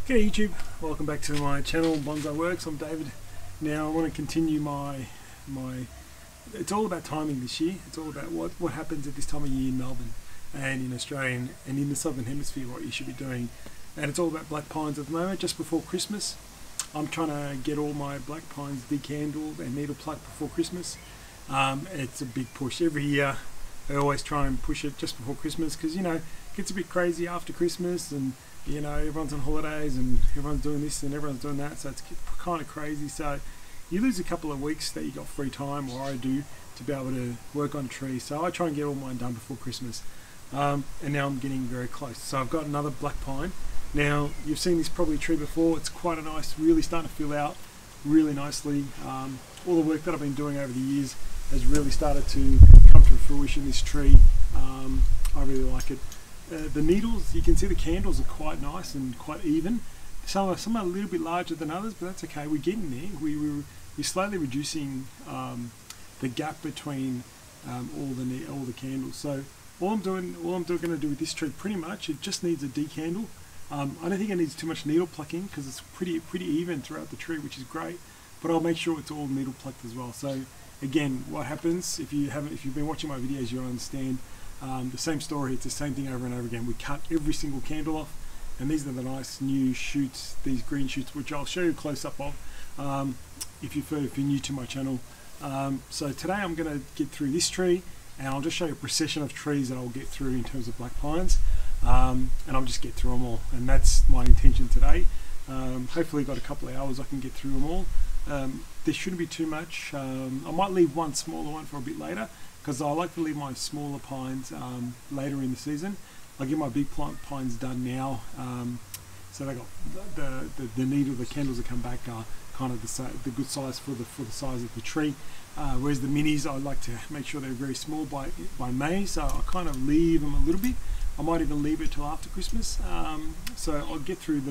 G'day YouTube, welcome back to my channel Bonsai Works. I'm David. Now I want to continue my it's all about timing this year. It's all about what happens at this time of year in Melbourne and in Australia and in the Southern Hemisphere, what you should be doing. And it's all about black pines at the moment, just before Christmas. I'm trying to get all my black pines decandled and needle plucked before Christmas. It's a big push every year. I always try and push it just before Christmas because, you know, it gets a bit crazy after Christmas and, you know, everyone's on holidays and everyone's doing this and everyone's doing that, so it's kind of crazy. So you lose a couple of weeks that you got free time, or I do, to be able to work on trees. So I try and get all mine done before Christmas. And now I'm getting very close. So I've got another black pine. Now you've seen this probably tree before. It's quite a nice, really starting to fill out really nicely. All the work that I've been doing over the years has really started to come to fruition. This tree, I really like it. The needles, you can see the candles are quite nice and quite even. Some are a little bit larger than others, but that's okay. We're getting there. We're slowly reducing the gap between all the candles. So all I'm going to do with this tree, pretty much, it just needs a decandle. I don't think it needs too much needle plucking because it's pretty even throughout the tree, which is great. But I'll make sure it's all needle plucked as well. So again, what happens if you've been watching my videos, you'll understand. The same story, it's the same thing over and over again. We cut every single candle off, and these are the nice new shoots, these green shoots, which I'll show you a close-up of if you're new to my channel. So today I'm going to get through this tree, and I'll just show you a procession of trees that I'll get through in terms of black pines, and I'll just get through them all, and that's my intention today. Hopefully got a couple of hours I can get through them all. There shouldn't be too much. I might leave one smaller one for a bit later, because I like to leave my smaller pines later in the season. I get my big pines done now, so they got the candles that come back are kind of the good size for the size of the tree. Whereas the minis, I like to make sure they're very small by May, so I kind of leave them a little bit. I might even leave it till after Christmas. So I'll get through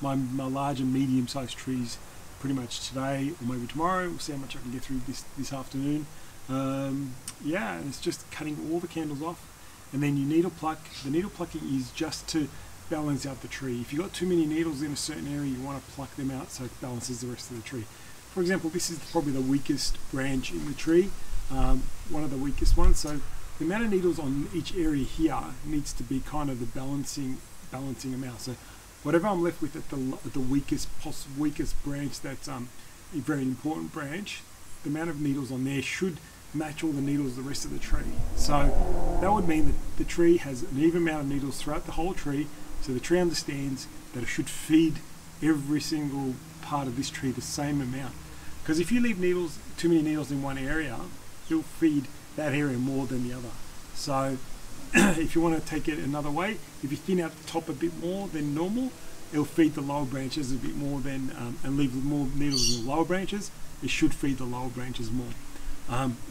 my large and medium sized trees pretty much today or maybe tomorrow. We'll see how much I can get through this afternoon. Yeah, and it's just cutting all the candles off, and then you needle pluck. The needle plucking is just to balance out the tree. If you've got too many needles in a certain area, you want to pluck them out so it balances the rest of the tree. For example, this is probably the weakest branch in the tree, one of the weakest ones, so the amount of needles on each area here needs to be kind of the balancing amount. So whatever I'm left with at the weakest branch, that's a very important branch, the amount of needles on there should match all the needles the rest of the tree. So that would mean that the tree has an even amount of needles throughout the whole tree, so the tree understands that it should feed every single part of this tree the same amount. Because if you leave too many needles in one area, it'll feed that area more than the other. So if you want to take it another way, if you thin out the top a bit more than normal, it'll feed the lower branches a bit more than and leave more needles in the lower branches. It should feed the lower branches more.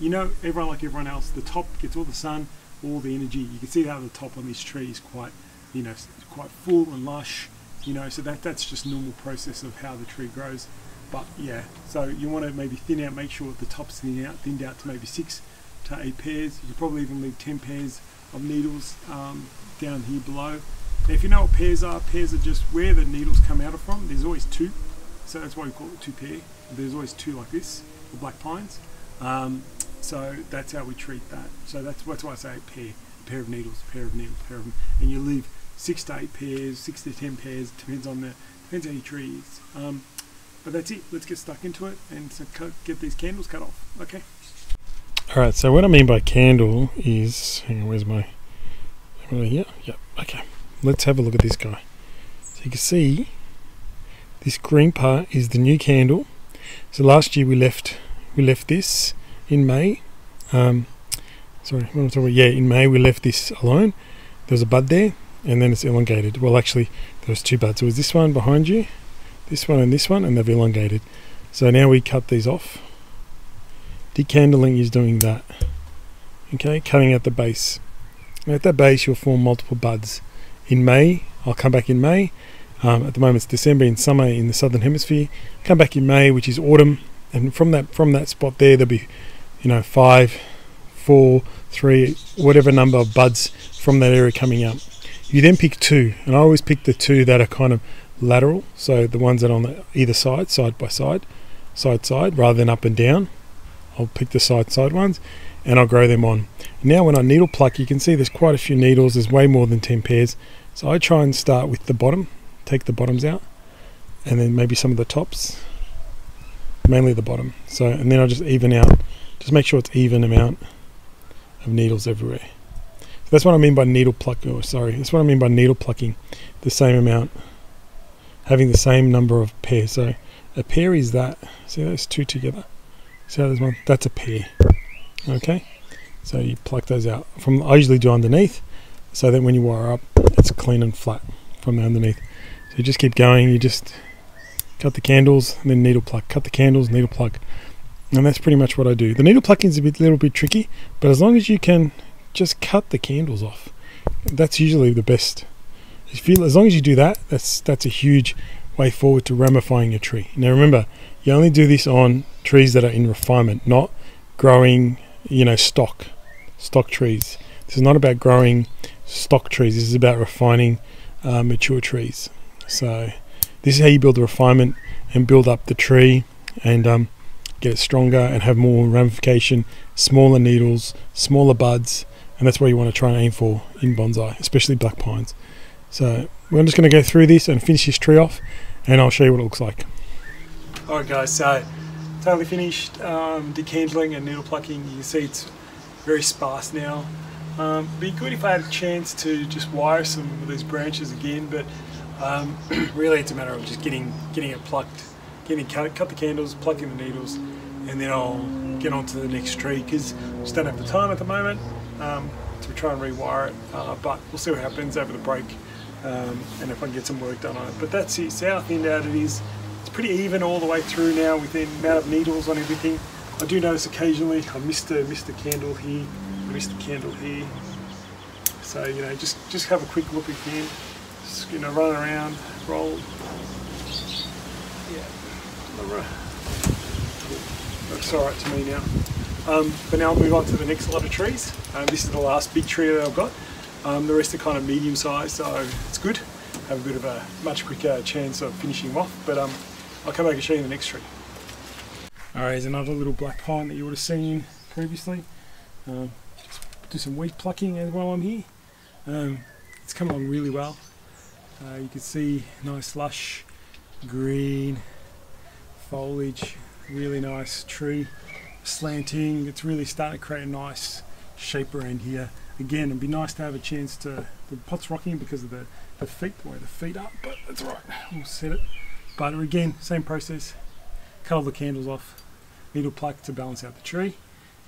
You know, like everyone else, the top gets all the sun, all the energy. You can see how the top on this tree is quite, you know, quite full and lush. You know, so that's just normal process of how the tree grows. But yeah, so you want to maybe thin out, make sure the top's thinned out to maybe 6 to 8 pairs. You could probably even leave 10 pairs of needles down here below. Now, if you know what pairs are just where the needles come out from. There's always 2, so that's why we call it 2 pair. There's always 2 like this for black pines. So that's how we treat that. So that's why I say a pair of needles, and you leave 6 to 8 pairs, 6 to 10 pairs. Depends how your tree is. But that's it. Let's get stuck into it and get these candles cut off. Okay. All right. So what I mean by candle is, hang on, where's my? Here. Yep. Okay. Let's have a look at this guy. So you can see this green part is the new candle. So last year we left this in May. In May we left this alone. There was a bud there, and then it's elongated. Well, actually, there was 2 buds. There was this one behind you, this one, and they've elongated. So now we cut these off. Decandling is doing that. Okay, cutting out the base. And at that base, you'll form multiple buds. In May, I'll come back in May. At the moment, it's December in summer in the Southern Hemisphere. Come back in May, which is autumn. And from that spot there'll be, you know, 5, 4, 3, whatever number of buds from that area coming up. You then pick 2, and I always pick the 2 that are kind of lateral, so the ones that are on either side, side by side, side, rather than up and down. I'll pick the side ones and I'll grow them on. Now when I needle pluck, you can see there's quite a few needles, there's way more than 10 pairs. So I try and start with the bottom, take the bottoms out, and then maybe some of the tops, mainly the bottom. So, and then I'll just even out, just make sure it's even amount of needles everywhere. So that's what I mean by needle pluck, that's what I mean by needle plucking, the same amount, having the same number of pairs. So a pair is that, see those two together? See how there's one? That's a pair. Okay, so you pluck those out. I usually do underneath, so that when you wire up, it's clean and flat from the underneath. So you just keep going, you just cut the candles and then needle pluck, cut the candles, needle pluck, and that's pretty much what I do. The needle plucking is a little bit tricky, but as long as you can just cut the candles off, that's usually the best. As long as you do that, that's a huge way forward to ramifying your tree. Now remember, you only do this on trees that are in refinement, not growing, stock trees. This is not about growing stock trees. This is about refining mature trees. So this is how you build the refinement and build up the tree and get it stronger and have more ramification, smaller needles, smaller buds, and that's what you want to try and aim for in bonsai, especially black pines. So we're just going to go through this and finish this tree off, and I'll show you what it looks like. Alright guys, so totally finished decandling and needle plucking. You can see it's very sparse now. Be good if I had a chance to just wire some of these branches again, but really it's a matter of just getting it plucked, cut the candles, plucking the needles, and then I'll get on to the next tree, because I just don't have the time at the moment to try and rewire it, but we'll see what happens over the break, and if I can get some work done on it. But that's it, see how thinned out it is. It's pretty even all the way through now with the amount of needles on everything. I do notice occasionally I missed a candle here, I missed a candle here. So just have a quick look again. Just run around, roll. Yeah, that's all right to me now. But now I'll move on to the next lot of trees. This is the last big tree that I've got. The rest are kind of medium sized, so it's good. Have a bit of a much quicker chance of finishing them off, but I'll come back and show you the next tree. Alright, here's another little black pine that you would have seen previously. Just do some weed plucking while I'm here. It's come along really well. You can see nice lush green foliage, really nice tree, slanting. It's really starting to create a nice shape around here. Again, it'd be nice to have a chance to, the pot's rocking because of the feet, the way the feet are, but that's alright, we'll set it. But again, same process, cut all the candles off, needle pluck to balance out the tree,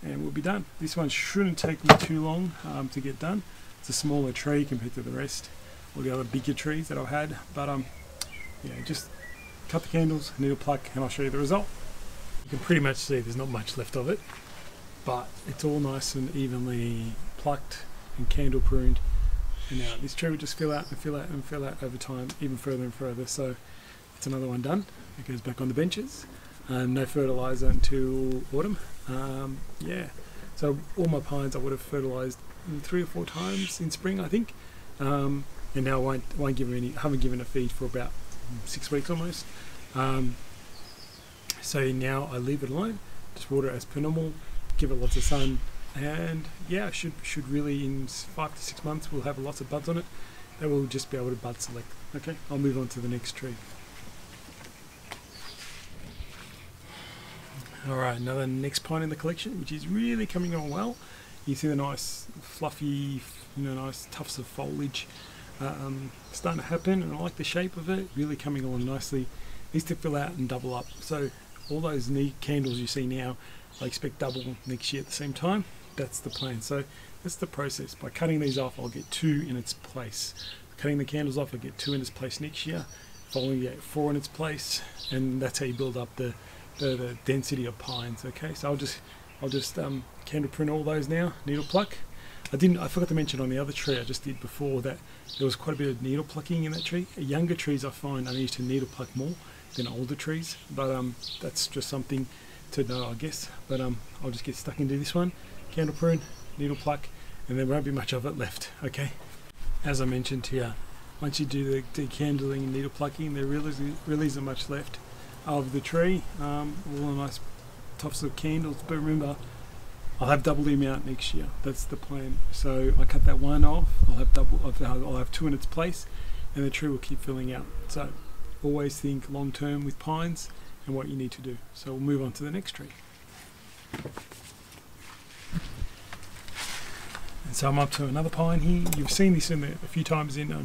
and we'll be done. This one shouldn't take me too long to get done. It's a smaller tree compared to the rest, or the other bigger trees that I've had, but yeah, just cut the candles, needle pluck, and I'll show you the result. You can pretty much see there's not much left of it, but it's all nice and evenly plucked and candle pruned. And now this tree will just fill out and fill out and fill out over time, even further and further. So it's another one done. It goes back on the benches. No fertilizer until autumn. Yeah, so all my pines I would have fertilized 3 or 4 times in spring, I think. And now I won't give them any. I haven't given a feed for about 6 weeks almost. So now I leave it alone. Just water it as per normal. Give it lots of sun. And yeah, should really in 5 to 6 months we'll have lots of buds on it that we'll just be able to bud select. Okay, I'll move on to the next tree. Alright, another next pine in the collection, which is really coming on well. You see the nice fluffy, nice tufts of foliage starting to happen, and I like the shape of it, really coming along nicely. Needs to fill out and double up. So all those neat candles you see now, I expect double next year at the same time. That's the plan. So that's the process. By cutting these off, I'll get 2 in its place. Cutting the candles off, I'll get 2 in its place next year. Following, you get 4 in its place, and that's how you build up the density of pines. Okay, so I'll just candle prune all those now. Needle pluck. I forgot to mention on the other tree I just did before that there was quite a bit of needle plucking in that tree. Younger trees I find I need to needle pluck more than older trees, but that's just something to know, I guess. But I'll just get stuck into this one. Candle prune, needle pluck, and there won't be much of it left. Okay. As I mentioned here, once you do the decandling and needle plucking, there really isn't much left of the tree. All the nice tops of candles, but remember, I'll have double the amount next year. That's the plan. So I cut that one off. I'll have two in its place, and the tree will keep filling out. So always think long term with pines and what you need to do. So we'll move on to the next tree. And so I'm up to another pine here. You've seen this a few times in my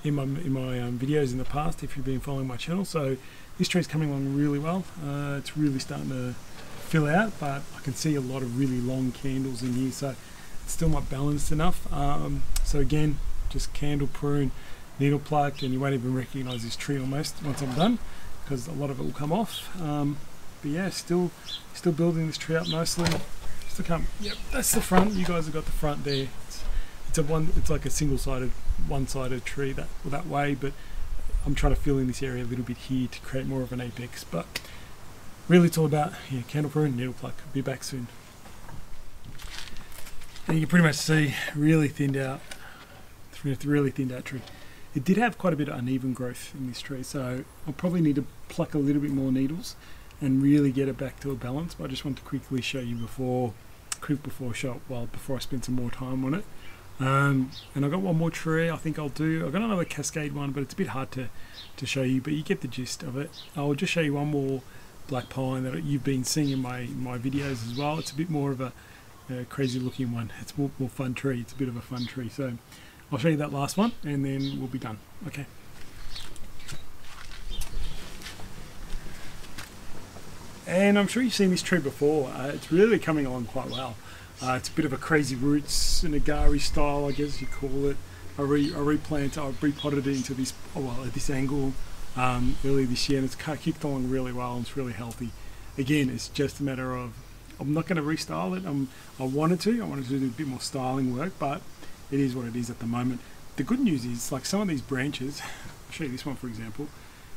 videos in the past if you've been following my channel. So this tree's coming along really well. It's really starting to fill out, but I can see a lot of really long candles in here, so it's still not balanced enough. So again, just candle prune, needle pluck, and you won't even recognize this tree almost once I'm done, because a lot of it will come off. But yeah, still building this tree up nicely. Still come. Yep, that's the front. You guys have got the front there. It's like a single-sided, one-sided tree that way, but I'm trying to fill in this area a little bit here to create more of an apex. But really, it's all about candle prune, needle pluck. Be back soon. And you can pretty much see really thinned out tree. It did have quite a bit of uneven growth in this tree, so I'll probably need to pluck a little bit more needles and really get it back to a balance. But I just want to quickly show you before I spend some more time on it. And I've got one more tree I think I'll do. I've got another cascade one, but it's a bit hard to show you, but you get the gist of it. I'll just show you one more black pine that you've been seeing in my videos as well. It's a bit more of a crazy looking one. It's more fun tree. It's a bit of a fun tree. So I'll show you that last one and then we'll be done. Okay. And I'm sure you've seen this tree before. It's really coming along quite well. It's a bit of a crazy roots, an agari style, I guess you call it. I repotted it into this, at this angle earlier this year, and it's kicked along really well and it's really healthy. Again, it's just a matter of, I'm not going to restyle it. I wanted to do a bit more styling work, but it is what it is at the moment. The good news is, like some of these branches, I'll show you this one for example,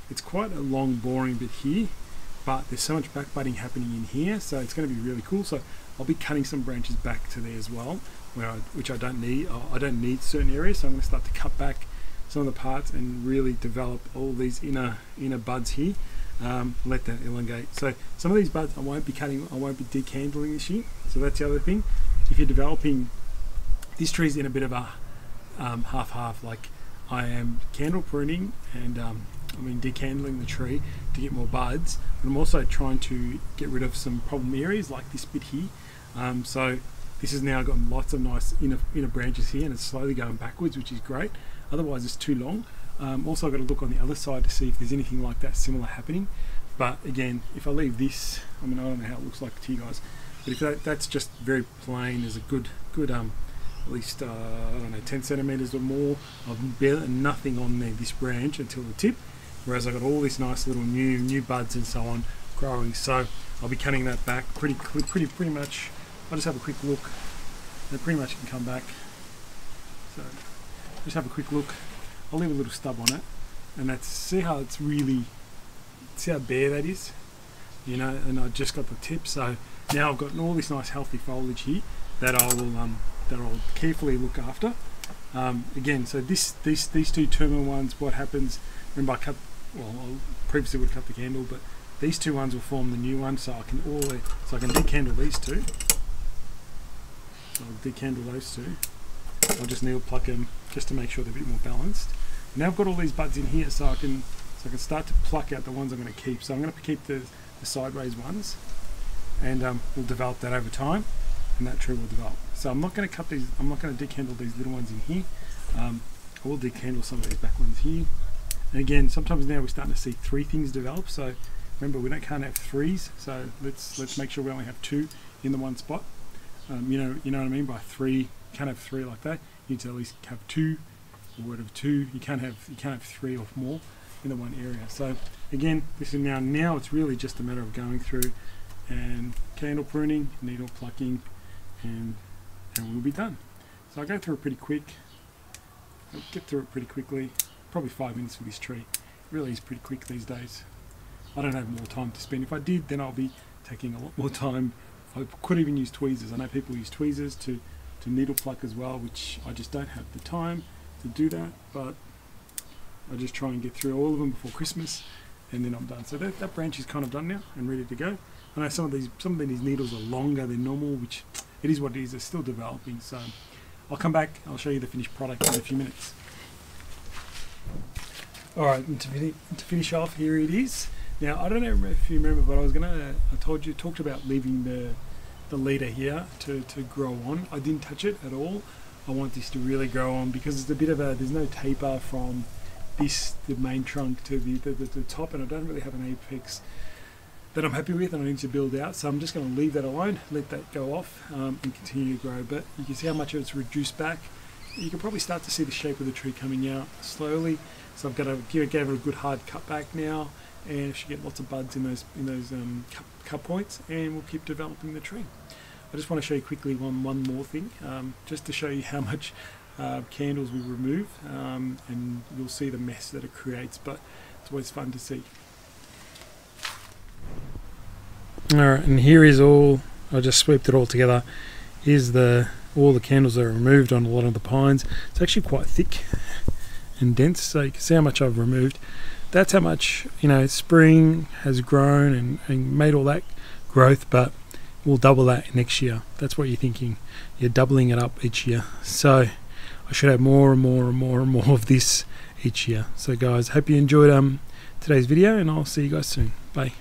it's quite a long boring bit here, but there's so much back budding happening in here, so it's going to be really cool. So I'll be cutting some branches back to there as well, which I don't need. I don't need certain areas, so I'm going to start to cut back some of the parts and really develop all these inner buds here. Let that elongate. So some of these buds I won't be decandling this year. So that's the other thing. If you're developing, this tree's in a bit of a half-half. Like I am candle pruning and decandling the tree to get more buds, but I'm also trying to get rid of some problem areas like this bit here. So this has now got lots of nice inner branches here, and it's slowly going backwards, which is great. Otherwise it's too long. Also I've got to look on the other side to see if there's anything like that similar happening. But again, if I leave this, I don't know how it looks like to you guys, but if that's just very plain, there's a good at least 10 centimeters or more of nothing on there, this branch until the tip, whereas I've got all this nice little new buds and so on growing. So I'll be cutting that back pretty much. I'll just have a quick look. They pretty much can come back. So just have a quick look. I'll leave a little stub on it, and see how bare that is, and I just got the tip. So now I've got all this nice healthy foliage here that I'll carefully look after. Again, so these two terminal ones, what happens, remember I previously would cut the candle, but these two ones will form the new one, so I can decandle these two. So I'll decandle those two. I'll just needle pluck them just to make sure they're a bit more balanced. Now I've got all these buds in here, so I can start to pluck out the ones I'm going to keep. So I'm going to keep the sideways ones, and we'll develop that over time, and that tree will develop. So I'm not going to cut these. I'm not going to decandle these little ones in here. I will decandle some of these back ones here. And again, sometimes now we're starting to see three things develop. So remember, we can't have threes. So let's make sure we only have two in the one spot. You know what I mean by three. You can't have three like that. You need to at least have two, a word of two. You can't have three or more in the one area. So again, this is now it's really just a matter of going through and candle pruning, needle plucking, and we'll be done. So I'll go through it pretty quick. I'll get through it pretty quickly. Probably 5 minutes for this tree. It really is pretty quick these days. I don't have more time to spend. If I did, then I'll be taking a lot more time. I could even use tweezers. I know people use tweezers to needle pluck as well, which I just don't have the time to do that. But I just try and get through all of them before Christmas, and then I'm done. So that branch is kind of done now and ready to go. I know some of these needles are longer than normal, which it is what it is. They're still developing. So I'll come back. I'll show you the finished product in a few minutes. All right, and to finish off, here it is. Now, I don't know if you remember, but I talked about leaving the leader here to grow on. I didn't touch it at all. I want this to really grow on because it's a bit of there's no taper from the main trunk to the top, and I don't really have an apex that I'm happy with and I need to build out. So I'm just going to leave that alone, let that go off and continue to grow. But you can see how much it's reduced back. You can probably start to see the shape of the tree coming out slowly. So I've got to give it a good hard cut back now, and it should get lots of buds in those cut points, and we'll keep developing the tree. I just want to show you quickly one more thing, just to show you how much candles we remove, and you'll see the mess that it creates, but it's always fun to see. Alright, and here is all, I just swept it all together. Here's all the candles that are removed on a lot of the pines. It's actually quite thick and dense, so you can see how much I've removed. That's how much, spring has grown and made all that growth, but we'll double that next year. That's what you're thinking. You're doubling it up each year. So I should have more and more and more and more of this each year. So guys, hope you enjoyed today's video, and I'll see you guys soon. Bye.